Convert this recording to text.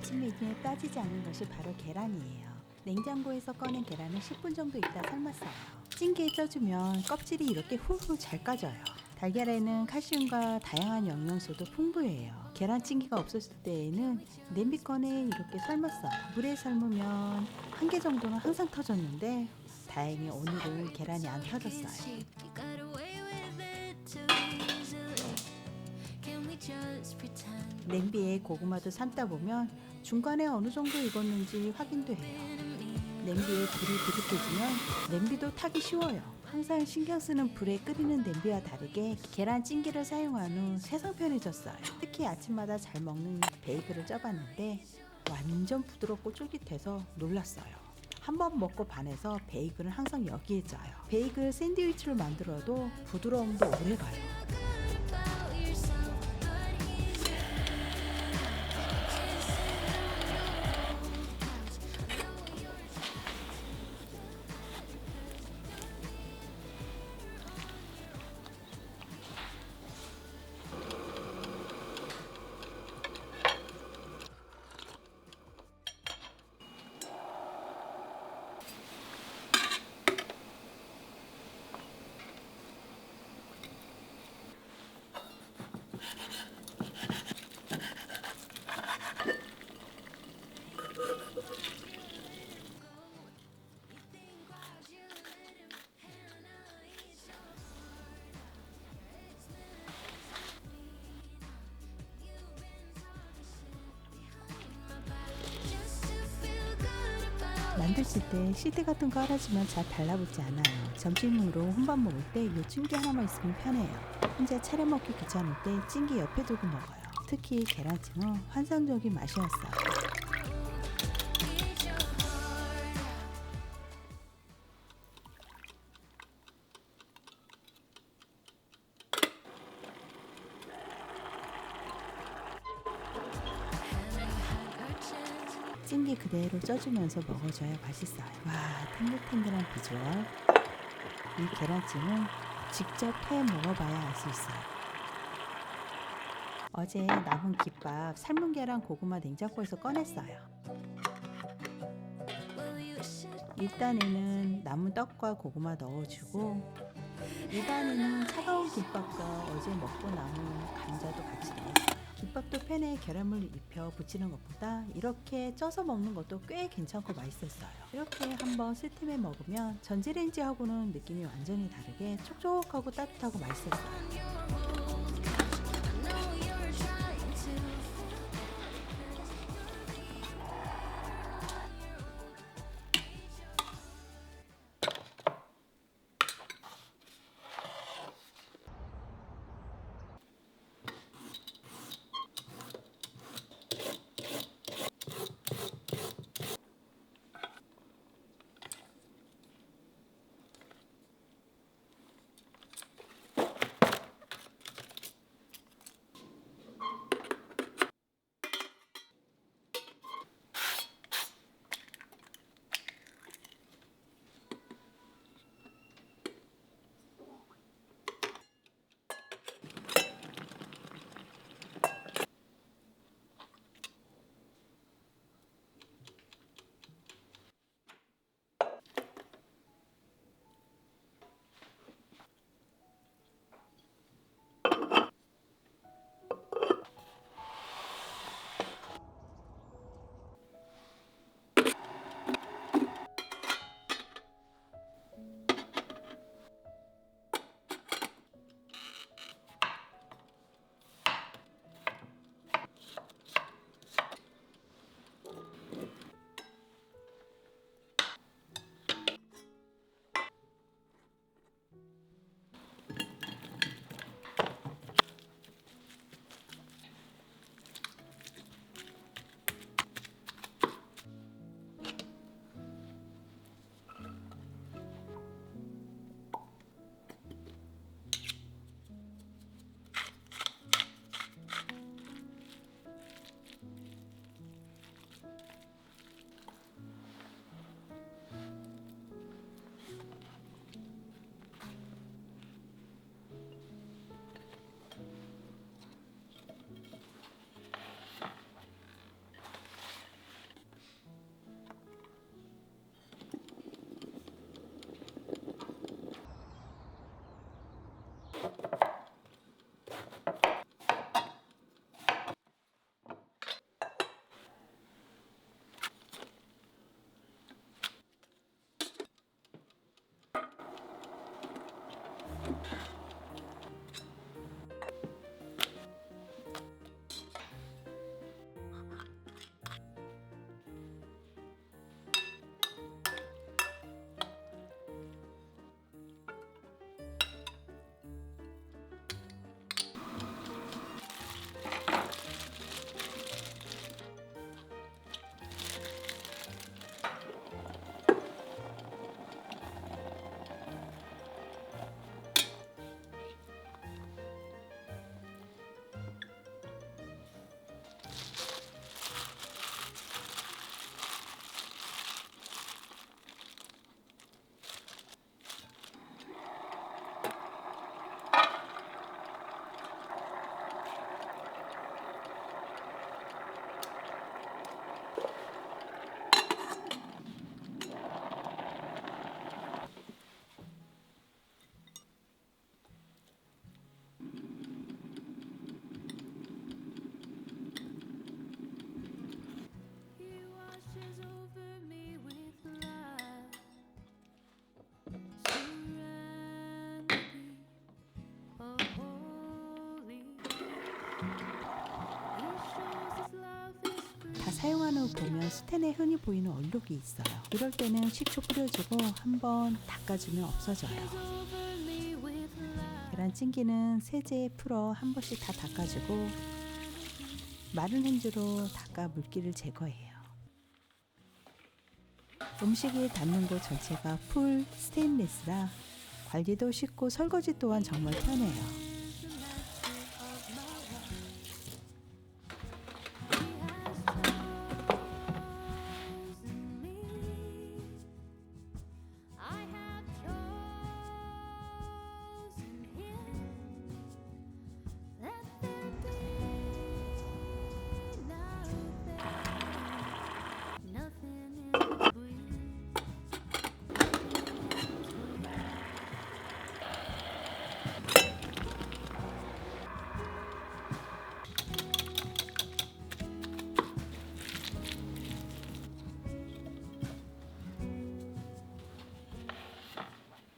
아침 메뉴에 빠지지 않는 것이 바로 계란이에요. 냉장고에서 꺼낸 계란을 10분 정도 있다 삶았어요. 찜기에 쪄주면 껍질이 이렇게 훌훌 잘 까져요. 달걀에는 칼슘과 다양한 영양소도 풍부해요. 계란찜기가 없었을 때에는 냄비꺼내 이렇게 삶았어요. 물에 삶으면 한 개 정도는 항상 터졌는데 다행히 오늘은 계란이 안 터졌어요. 냄비에 고구마도 삶다 보면 중간에 어느 정도 익었는지 확인도 해요. 냄비에 불이 부족해지면 냄비도 타기 쉬워요. 항상 신경 쓰는 불에 끓이는 냄비와 다르게 계란찜기를 사용한 후 세상 편해졌어요. 특히 아침마다 잘 먹는 베이글을 쪄봤는데 완전 부드럽고 쫄깃해서 놀랐어요. 한 번 먹고 반해서 베이글은 항상 여기에 쪄요. 베이글 샌드위치를 만들어도 부드러움도 오래가요. 만드실 때 시드 같은 거 깔아주면 잘 달라붙지 않아요. 점심으로 혼밥 먹을 때 이 찜기 하나만 있으면 편해요. 혼자 차려 먹기 귀찮을 때 찜기 옆에 두고 먹어요. 특히 계란찜은 환상적인 맛이었어요. 찜기 그대로 쪄주면서 먹어줘야 맛있어요. 와, 탱글탱글한 비주얼. 이 계란찜은 직접 해 먹어봐야 알 수 있어요. 어제 남은 김밥 삶은 계란 고구마 냉장고에서 꺼냈어요. 일단에는 남은 떡과 고구마 넣어주고 2단에는 차가운 김밥과 어제 먹고 남은 감자도 같이 넣었어요. 김밥도 팬에 계란물 입혀 부치는 것보다 이렇게 쪄서 먹는 것도 꽤 괜찮고 맛있었어요. 이렇게 한번 스팀해 먹으면 전자레인지하고는 느낌이 완전히 다르게 촉촉하고 따뜻하고 맛있었어요. 사용한 후 보면 스텐에 흔히 보이는 얼룩이 있어요. 이럴 때는 식초 뿌려주고 한번 닦아주면 없어져요. 계란찜기는 세제에 풀어 한 번씩 다 닦아주고 마른 행주로 닦아 물기를 제거해요. 음식이 닿는 곳 전체가 풀 스테인리스라 관리도 쉽고 설거지 또한 정말 편해요.